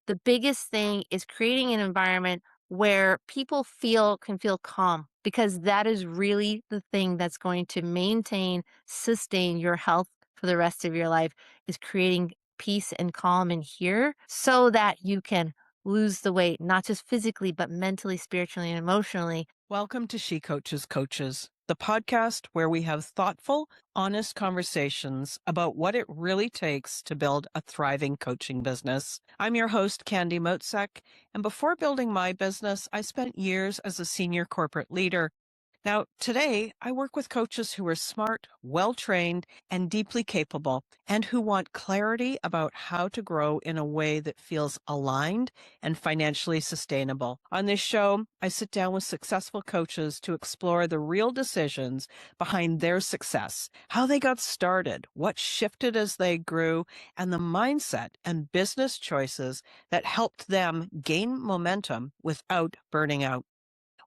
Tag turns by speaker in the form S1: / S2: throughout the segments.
S1: the biggest thing is creating an environment where people can feel calm, because that is really the thing that's going to sustain your health for the rest of your life, is creating peace and calm in here so that you can lose the weight, not just physically, but mentally, spiritually, and emotionally.
S2: Welcome to She Coaches Coaches, the podcast where we have thoughtful, honest conversations about what it really takes to build a thriving coaching business. I'm your host, Candy Motzek, and before building my business, I spent years as a senior corporate leader. Now, today, I work with coaches who are smart, well trained, and deeply capable, and who want clarity about how to grow in a way that feels aligned and financially sustainable. On this show, I sit down with successful coaches to explore the real decisions behind their success, how they got started, what shifted as they grew, and the mindset and business choices that helped them gain momentum without burning out.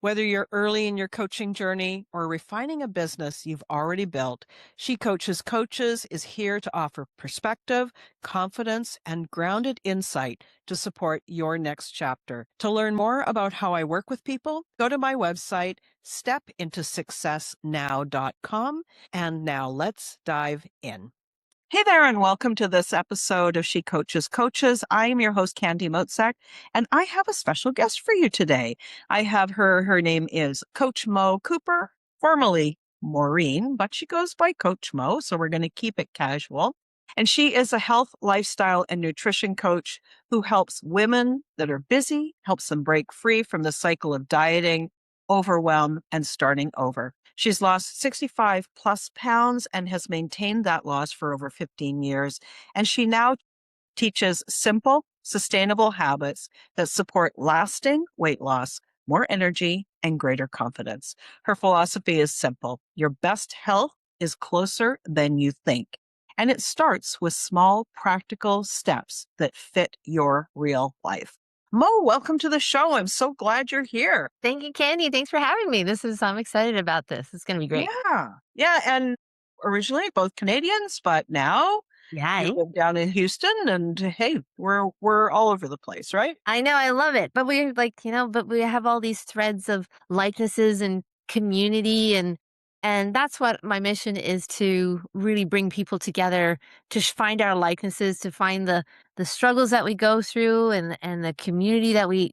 S2: Whether you're early in your coaching journey or refining a business you've already built, She Coaches Coaches is here to offer perspective, confidence, and grounded insight to support your next chapter. To learn more about how I work with people, go to my website, stepintosuccessnow.com. And now let's dive in. Hey there, and welcome to this episode of She Coaches Coaches. I am your host, Candy Motzek, and I have a special guest for you today. I have her name is Coach Mo Cooper, formerly Maureen, but she goes by Coach Mo, so we're going to keep it casual. And she is a health, lifestyle, and nutrition coach who helps women that are busy, helps them break free from the cycle of dieting, overwhelm, and starting over. She's lost 65 plus pounds and has maintained that loss for over 15 years. And she now teaches simple, sustainable habits that support lasting weight loss, more energy, and greater confidence. Her philosophy is simple. Your best health is closer than you think. And it starts with small, practical steps that fit your real life. Mo, welcome to the show. I'm so glad you're here.
S1: Thank you, Candy. Thanks for having me. I'm excited about this. It's going to be great.
S2: Yeah. Yeah. And originally both Canadians, but now you
S1: Yeah.
S2: live down in Houston and hey, we're all over the place, right?
S1: I know, I love it. But but we have all these threads of likenesses and community, and that's what my mission is, to really bring people together, to find our likenesses, to find the struggles that we go through, and the community that we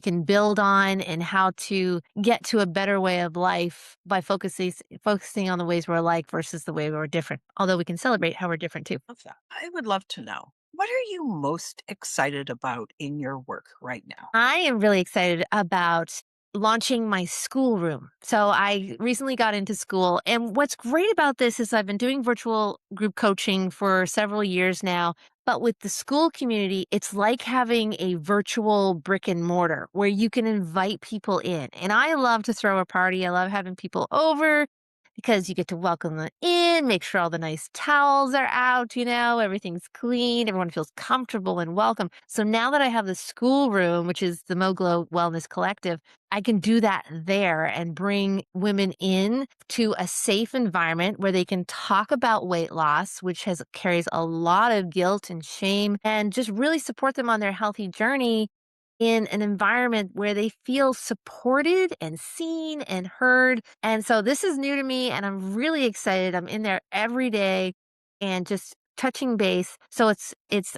S1: can build on, and how to get to a better way of life by focusing on the ways we're alike versus the way we're different. Although we can celebrate how we're different too.
S2: Love that. I would love to know. What are you most excited about in your work right now?
S1: I am really excited about launching my schoolroom. So I recently got into school, and what's great about this is I've been doing virtual group coaching for several years now, but with the school community, it's like having a virtual brick and mortar where you can invite people in. And I love to throw a party. I love having people over because you get to welcome them in, make sure all the nice towels are out, everything's clean, everyone feels comfortable and welcome. So now that I have the schoolroom, which is the Moglow Wellness Collective, I can do that there and bring women in to a safe environment where they can talk about weight loss, which has carries a lot of guilt and shame, and just really support them on their healthy journey in an environment where they feel supported and seen and heard. And so this is new to me, and I'm really excited. I'm in there every day and just touching base. So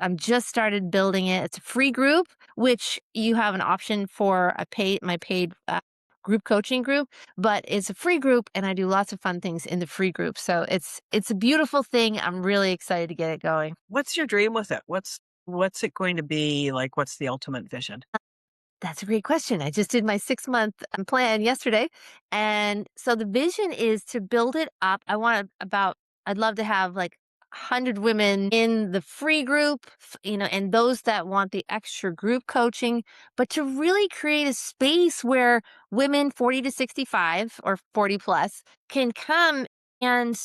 S1: I'm just started building it. It's a free group, which you have an option for my paid group coaching group, but it's a free group, and I do lots of fun things in the free group. So it's a beautiful thing. I'm really excited to get it going.
S2: What's your dream with it? What's it going to be like? What's the ultimate vision?
S1: That's a great question. I just did my 6-month plan yesterday. And so the vision is to build it up. I'd love to have like 100 women in the free group, and those that want the extra group coaching, but to really create a space where women 40 to 65 or 40 plus can come and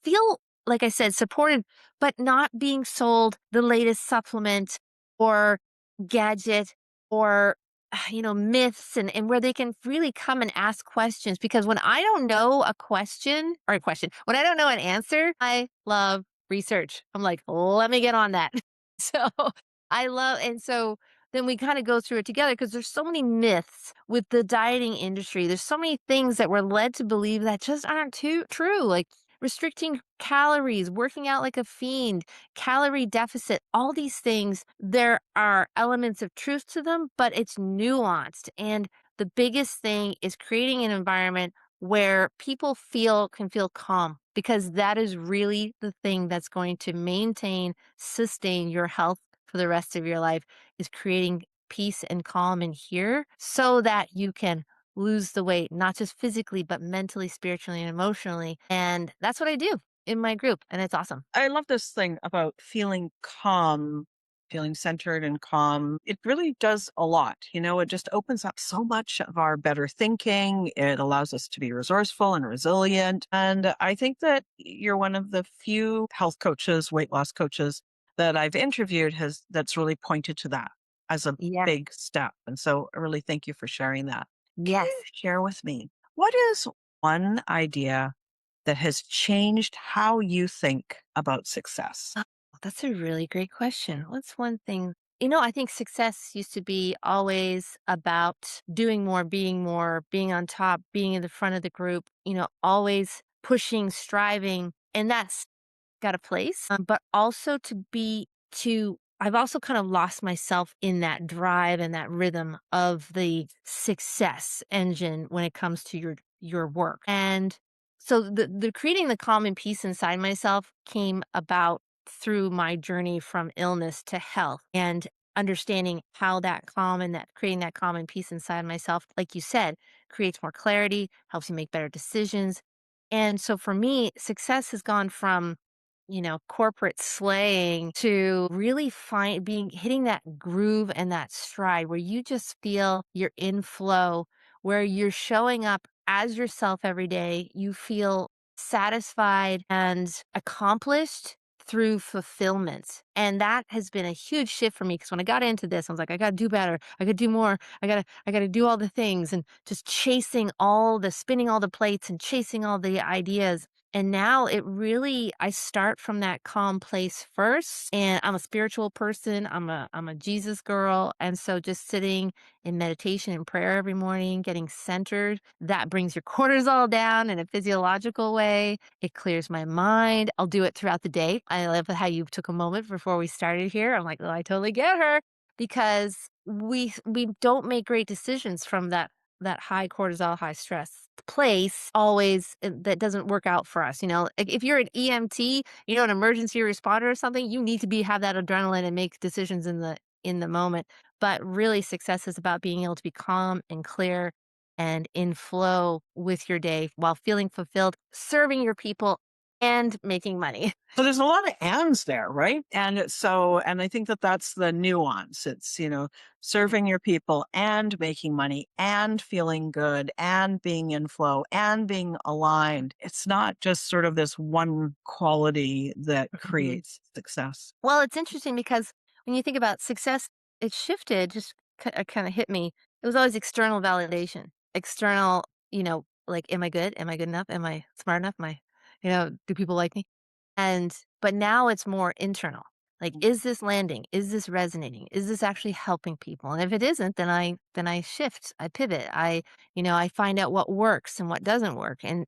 S1: feel, like I said, supported, but not being sold the latest supplement or gadget or myths, and where they can really come and ask questions. Because when I don't know when I don't know an answer, I love research. I'm like, let me get on that. So I love, and so then we kind of go through it together because there's so many myths with the dieting industry. There's so many things that we're led to believe that just aren't true. Like restricting calories, working out like a fiend, calorie deficit, all these things, there are elements of truth to them, but it's nuanced. And the biggest thing is creating an environment where people can feel calm because that is really the thing that's going to sustain your health for the rest of your life is creating peace and calm in here so that you can lose the weight, not just physically, but mentally, spiritually, and emotionally. And that's what I do in my group. And it's awesome.
S2: I love this thing about feeling calm, feeling centered and calm. It really does a lot. It just opens up so much of our better thinking. It allows us to be resourceful and resilient. And I think that you're one of the few health coaches, weight loss coaches that I've interviewed that's really pointed to that as a
S1: Yeah.
S2: big step. And so I really thank you for sharing that. Can you
S1: Yes.
S2: share with me what is one idea that has changed how you think about success?
S1: Oh, that's a really great question. What's one thing? I think success used to be always about doing more, being on top, being in the front of the group, always pushing, striving. And that's got a place, but also I've also kind of lost myself in that drive and that rhythm of the success engine when it comes to your work. And so the creating the calm and peace inside myself came about through my journey from illness to health and understanding how that calm and that creating that calm and peace inside myself, like you said, creates more clarity, helps you make better decisions. And so for me, success has gone from corporate slaying to really hitting that groove and that stride where you just feel you're in flow, where you're showing up as yourself every day. You feel satisfied and accomplished through fulfillment. And that has been a huge shift for me because when I got into this, I was like, I gotta do better. I gotta do more. I gotta do all the things and just spinning all the plates and chasing all the ideas. And now I start from that calm place first. And I'm a spiritual person. I'm a Jesus girl. And so just sitting in meditation and prayer every morning, getting centered, that brings your cortisol down in a physiological way. It clears my mind. I'll do it throughout the day. I love how you took a moment before we started here. I'm like, oh, I totally get her because we don't make great decisions from that high cortisol, high stress place always that doesn't work out for us. Like if you're an EMT, an emergency responder or something, you need to have that adrenaline and make decisions in the moment. But really success is about being able to be calm and clear and in flow with your day while feeling fulfilled, serving your people and making money.
S2: So there's a lot of ands there, right? And I think that that's the nuance. It's, serving your people and making money and feeling good and being in flow and being aligned. It's not just sort of this one quality that
S1: Mhm.
S2: creates success.
S1: Well, it's interesting because when you think about success, it shifted, just kind of hit me. It was always external validation, external, like, am I good? Am I good enough? Am I smart enough? Do people like me? But now it's more internal. Like, is this landing? Is this resonating? Is this actually helping people? And if it isn't, then I shift, I pivot. I find out what works and what doesn't work. And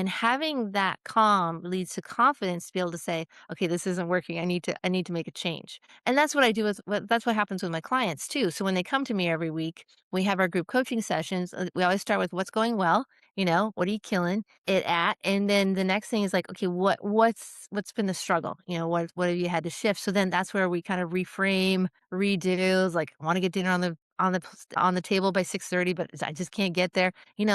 S1: having that calm leads to confidence to be able to say, okay, this isn't working. I need to make a change. And that's what I do that's what happens with my clients too. So when they come to me every week, we have our group coaching sessions. We always start with what's going well, what are you killing it at? And then the next thing is like, okay, what's been the struggle? What have you had to shift? So then that's where we kind of reframe, redo. It's like, I want to get dinner on the table by 6:30, but I just can't get there.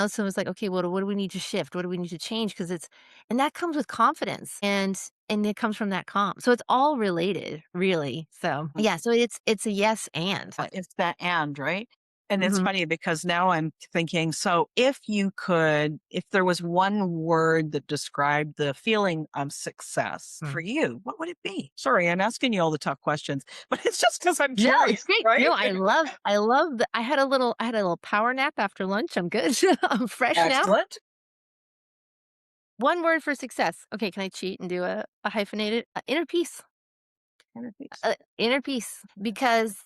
S1: So it's like, okay, what do we need to shift? What do we need to change? And that comes with confidence and it comes from that calm. So it's all related, really. So yeah, so it's a yes and.
S2: It's that and, right? And it's
S1: Mhm.
S2: funny because now I'm thinking, so if there was one word that described the feeling of success for you, what would it be? Sorry, I'm asking you all the tough questions, but it's just because I'm
S1: No, it's
S2: curious,
S1: great. No,
S2: right?
S1: I love the I had a little power nap after lunch. I'm good. I'm fresh now.
S2: Excellent.
S1: One word for success. Okay, can I cheat and do a hyphenated? Inner peace. Inner peace. Because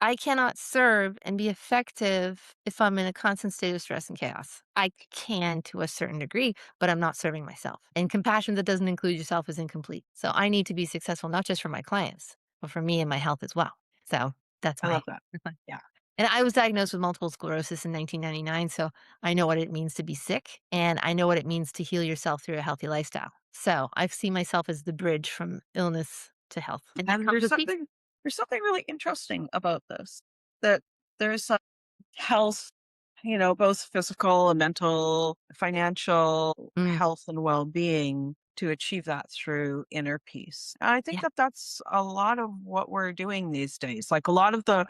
S1: I cannot serve and be effective if I'm in a constant state of stress and chaos. I can to a certain degree, but I'm not serving myself. And compassion that doesn't include yourself is incomplete. So I need to be successful, not just for my clients, but for me and my health as well. So that's
S2: I
S1: my,
S2: love that.
S1: that's my
S2: Yeah.
S1: and I was diagnosed with multiple sclerosis in 1999. So I know what it means to be sick and I know what it means to heal yourself through a healthy lifestyle. So I see myself as the bridge from illness to health. And that
S2: And
S1: comes with peace.
S2: there's something really interesting about this, that there's health, both physical and mental, financial
S1: Mm,
S2: health and well-being to achieve that through inner peace. And I think
S1: yeah.
S2: that that's a lot of what we're doing these days. Like a lot of the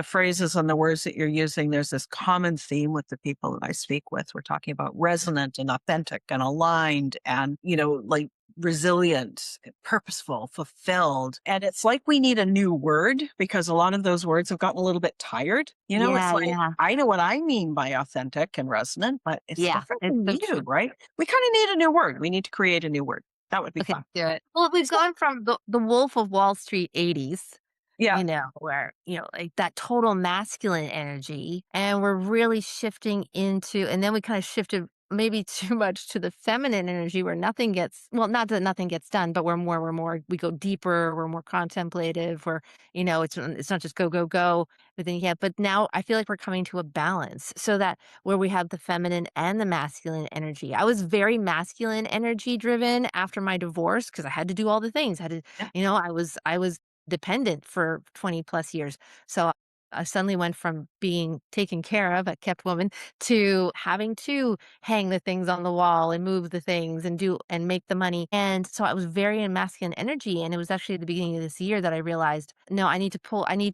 S2: phrases and the words that you're using, there's this common theme with the people that I speak with. We're talking about resonant and authentic and aligned and, like resilient, purposeful, fulfilled. And it's like we need a new word because a lot of those words have gotten a little bit tired. It's
S1: Yeah.
S2: like,
S1: Yeah.
S2: I know what I mean by authentic and resonant, but it's
S1: Yeah.
S2: different
S1: It's
S2: from
S1: so
S2: you,
S1: true.
S2: right? We kind of need a new word. We need to create a new word. That would be
S1: Okay,
S2: fun.
S1: do it. Well, we've
S2: So,
S1: gone from the Wolf of Wall Street '80s,
S2: yeah.
S1: where, like that total masculine energy, and we're really shifting into and then we kinda shifted maybe too much to the feminine energy where nothing gets well, not that nothing gets done, but we're more we go deeper, we're more contemplative, it's not just go, go, go, but then yeah, but now I feel like we're coming to a balance so that where we have the feminine and the masculine energy. I was very masculine energy driven after my divorce because I had to do all the things. I had to,
S2: Yeah.
S1: I was dependent for 20 plus years. So I suddenly went from being taken care of, a kept woman, to having to hang the things on the wall and move the things and do and make the money. And so I was very in masculine energy. And it was actually at the beginning of this year that I realized, no, I need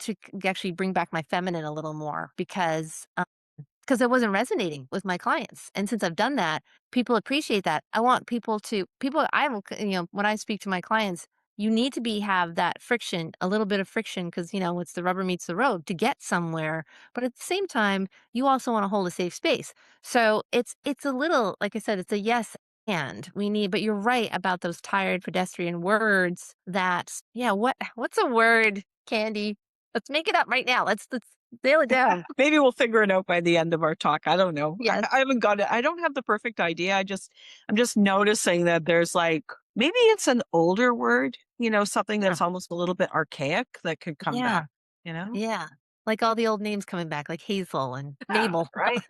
S1: to actually bring back my feminine a little more because it wasn't resonating with my clients. And since I've done that, people appreciate that. I want people I will, when I speak to my clients, you need to have that friction, a little bit of friction, because, it's the rubber meets the road to get somewhere. But at the same time, you also want to hold a safe space. So it's a little, like I said, it's a yes and we need, but you're right about those tired pedestrian words that, yeah, what's a word, Candy? Let's make it up right now. Let's nail it down.
S2: Maybe we'll figure it out by the end of our talk. I don't know. I,
S1: Yes.
S2: I haven't got it. I don't have the perfect idea. I'm just noticing that there's like, maybe it's an older word, something
S1: Huh.
S2: that's almost a little bit archaic that could come
S1: Yeah.
S2: back, you know?
S1: Yeah. Like all the old names coming back, like Hazel and
S2: Yeah.
S1: Mabel.
S2: Right.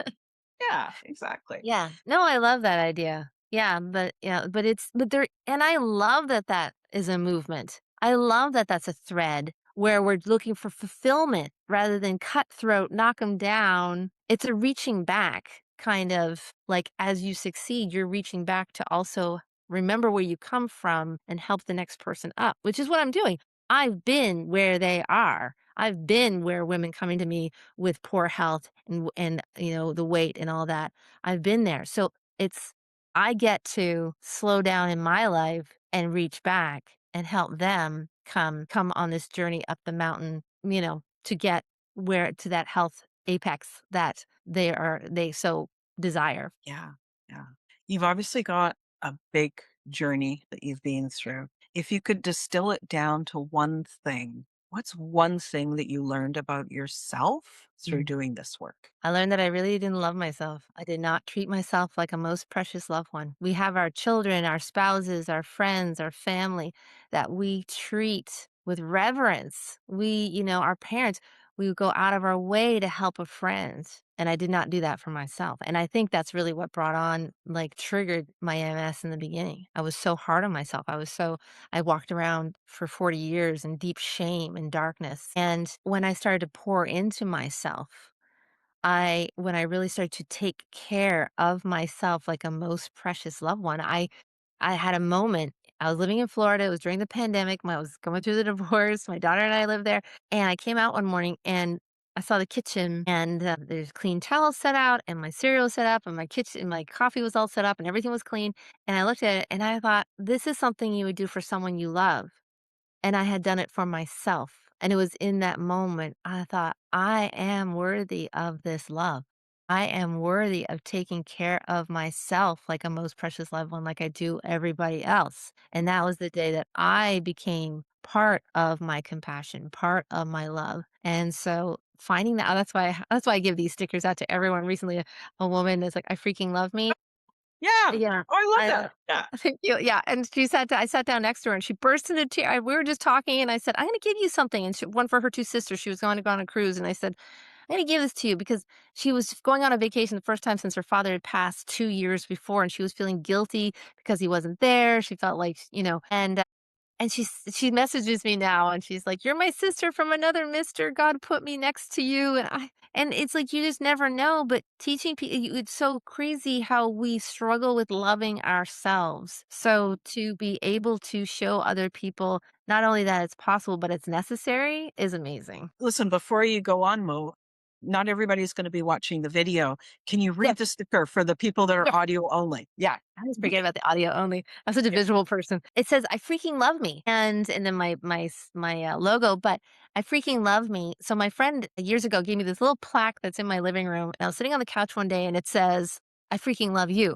S2: Yeah, exactly.
S1: Yeah. No, I love that idea. Yeah, but there and I love that that is a movement. I love that that's a thread where we're looking for fulfillment rather than cutthroat, knock them down. It's a reaching back kind of like as you succeed, you're reaching back to also remember where you come from and help the next person up, which is what I'm doing. I've been where they are. I've been where women coming to me with poor health and the weight and all that. I've been there. So it's I get to slow down in my life and reach back and help them come on this journey up the mountain, to get where to that health apex that they so desire.
S2: Yeah. Yeah. You've obviously got a big journey that you've been through. If you could distill it down to one thing, what's one thing that you learned about yourself through
S1: Mm.
S2: doing this work?
S1: I learned that I really didn't love myself. I did not treat myself like a most precious loved one. We have our children, our spouses, our friends, our family that we treat with reverence. Our parents, we would go out of our way to help a friend. And I did not do that for myself. And I think that's really what triggered my MS in the beginning. I was so hard on myself. I walked around for 40 years in deep shame and darkness. And when I started to pour into myself, when I really started to take care of myself like a most precious loved one, I had a moment. I was living in Florida. It was during the pandemic. I was going through the divorce. My daughter and I lived there. And I came out one morning and I saw the kitchen and there's clean towels set out and my cereal was set up and my coffee was all set up and everything was clean. And I looked at it and I thought, this is something you would do for someone you love. And I had done it for myself, and it was in that moment I thought, "I am worthy of this love. I am worthy of taking care of myself like a most precious loved one, like I do everybody else." And that was the day that I became part of my compassion, part of my love. And so finding that that's why I give these stickers out to everyone. Recently, a woman is like, "I freaking love me."
S2: Yeah.
S1: Yeah.
S2: Oh, I love
S1: I
S2: that. Yeah.
S1: thank you. Yeah, and I sat down next to her and she burst into tears. We were just talking and I said, "I'm gonna give you something." And one for her 2 sisters. She was going to go on a cruise and I said, "I'm gonna give this to you," because she was going on a vacation the first time since her father had passed 2 years before and she was feeling guilty because he wasn't there. She felt like, and she messages me now and she's like, "You're my sister from another mister. God put me next to you." And it's like you just never know, but teaching people, it's so crazy how we struggle with loving ourselves. So to be able to show other people not only that it's possible, but it's necessary is amazing.
S2: Listen, before you go on, Mo, not everybody's going to be watching the video. Can you
S1: Yeah.
S2: read the sticker for the people that are audio only? Yeah.
S1: I always forget about the audio only. I'm such a
S2: Yeah.
S1: visual person. It says, "I freaking love me," and then logo, but "I freaking love me." So my friend years ago gave me this little plaque that's in my living room, and I was sitting on the couch one day, and it says, "I freaking love you."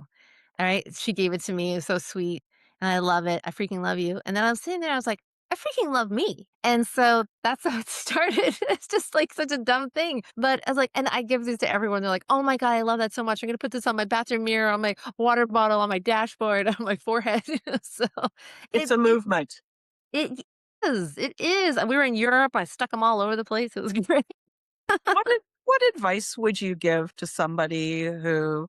S1: All right, she gave it to me. It was so sweet, and I love it. I freaking love you. And then I was sitting there, I was like, I freaking love me. And so that's how it started. It's just like such a dumb thing. But I was like, and I give this to everyone. They're like, "Oh my God, I love that so much. I'm going to put this on my bathroom mirror, on my water bottle, on my dashboard, on my forehead." So
S2: It's
S1: it,
S2: a
S1: it,
S2: movement.
S1: it is. It is. We were in Europe. I stuck them all over the place. It was great.
S2: What advice would you give to somebody who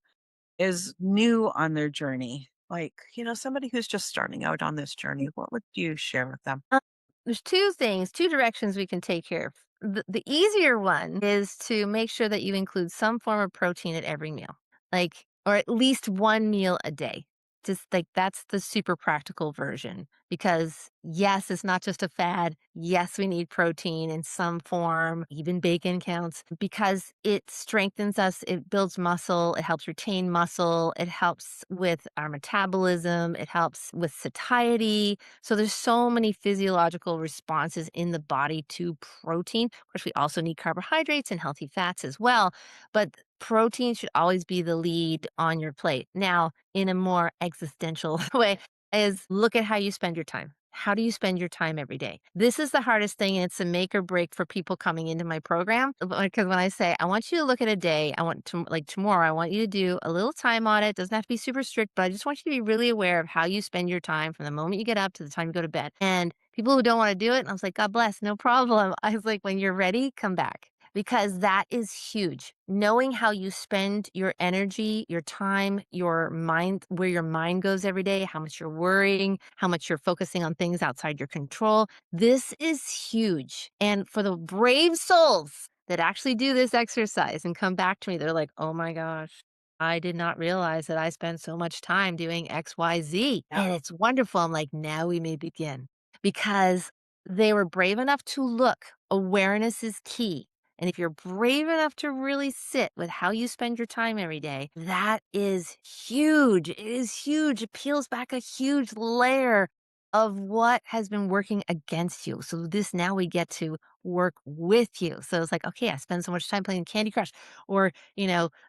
S2: is new on their journey? Like, somebody who's just starting out on this journey, what would you share with them?
S1: Uh, there's 2 things, 2 directions we can take here. The easier one is to make sure that you include some form of protein at every meal, like or at least 1 meal a day. Just like that's the super practical version because yes, it's not just a fad. Yes, we need protein in some form, even bacon counts because it strengthens us, it builds muscle, it helps retain muscle, it helps with our metabolism, it helps with satiety, so there's so many physiological responses in the body to protein. Of course, we also need carbohydrates and healthy fats as well, but protein should always be the lead on your plate. Now, in a more existential way, is look at how you spend your time. How do you spend your time every day? This is the hardest thing, and it's a make or break for people coming into my program. Because when I say, I want you to look at a day, I want to, like tomorrow, I want you to do a little time audit. Doesn't have to be super strict, but I just want you to be really aware of how you spend your time from the moment you get up to the time you go to bed. And people who don't want to do it, I was like, God bless, no problem. I was like, when you're ready, come back because that is huge. Knowing how you spend your energy, your time, your mind, where your mind goes every day, how much you're worrying, how much you're focusing on things outside your control. This is huge. And for the brave souls that actually do this exercise and come back to me, they're like, "Oh my gosh, I did not realize that I spent so much time doing XYZ."
S2: Yeah.
S1: And it's wonderful. I'm like, now we may begin because they were brave enough to look. Awareness is key. And if you're brave enough to really sit with how you spend your time every day, that is huge. It is huge. It peels back a huge layer of what has been working against you. So this now we get to work with you. So it's like, okay, I spend so much time playing Candy Crush or,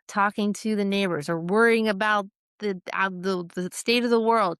S1: talking to the neighbors or worrying about the state of the world,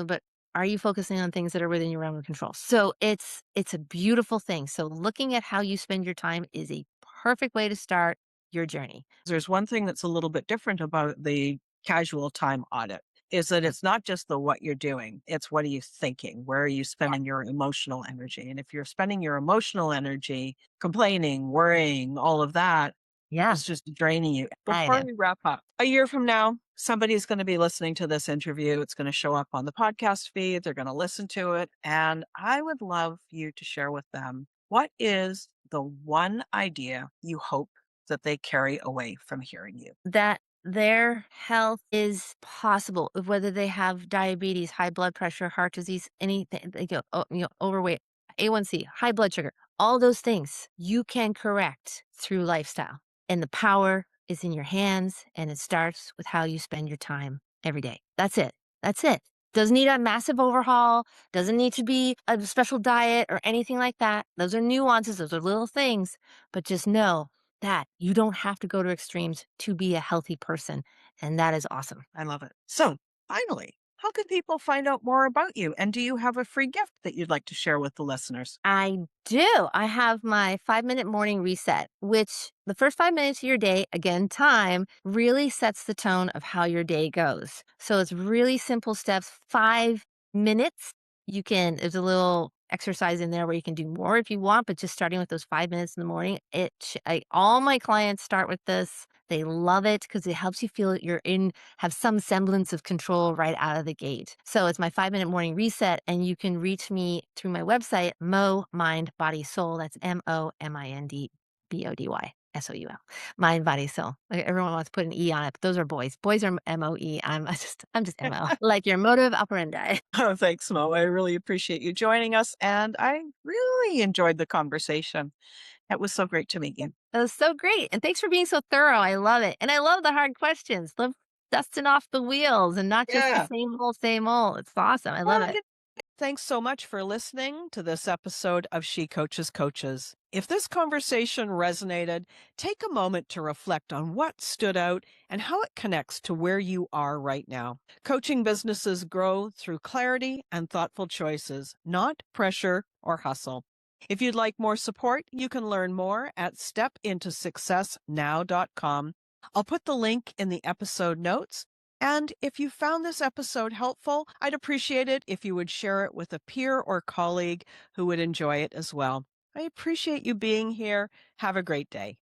S1: but are you focusing on things that are within your realm of control? So it's a beautiful thing. So looking at how you spend your time is a perfect way to start your journey.
S2: There's one thing that's a little bit different about the casual time audit is that it's not just the what you're doing, it's what are you thinking? Where are you spending your emotional energy? And if you're spending your emotional energy complaining, worrying, all of that,
S1: Yeah,
S2: it's just draining you.
S1: I
S2: Before
S1: know.
S2: we wrap up, a year from now, somebody's going to be listening to this interview. It's going to show up on the podcast feed. They're going to listen to it. And I would love you to share with them what is the one idea you hope that they carry away from hearing you.
S1: That their health is possible, whether they have diabetes, high blood pressure, heart disease, anything, overweight, A1C, high blood sugar, all those things you can correct through lifestyle. And the power is in your hands, and it starts with how you spend your time every day. That's it. That's it. Doesn't need a massive overhaul, doesn't need to be a special diet or anything like that. Those are nuances, those are little things, but just know that you don't have to go to extremes to be a healthy person, and that is awesome.
S2: I love it. So finally, How can people find out more about you? And do you have a free gift that you'd like to share with the listeners?
S1: I do. I have my 5-minute morning reset, which the first 5 minutes of your day, again, time really sets the tone of how your day goes. So it's really simple steps, 5 minutes. There's a little exercise in there where you can do more if you want, but just starting with those 5 minutes in the morning, all my clients start with this. They love it because it helps you feel that have some semblance of control right out of the gate. So it's my 5-minute morning reset, and you can reach me through my website, Mo Mind Body Soul. That's MOMINDBODYSOUL. Mind Body Soul. Like, everyone wants to put an E on it, but those are boys. Boys are MOE. I'm just MO. Like your motive operandi.
S2: Oh, thanks, Mo. I really appreciate you joining us. And I really enjoyed the conversation. It was so great to meet you.
S1: That was so great. And thanks for being so thorough. I love it. And I love the hard questions. Love dusting off the wheels and not just the
S2: Yeah.
S1: same old, same old. It's awesome. I love
S2: Well,
S1: it.
S2: thanks so much for listening to this episode of She Coaches Coaches. If this conversation resonated, take a moment to reflect on what stood out and how it connects to where you are right now. Coaching businesses grow through clarity and thoughtful choices, not pressure or hustle. If you'd like more support, you can learn more at stepintosuccessnow.com. I'll put the link in the episode notes. And if you found this episode helpful, I'd appreciate it if you would share it with a peer or colleague who would enjoy it as well. I appreciate you being here. Have a great day.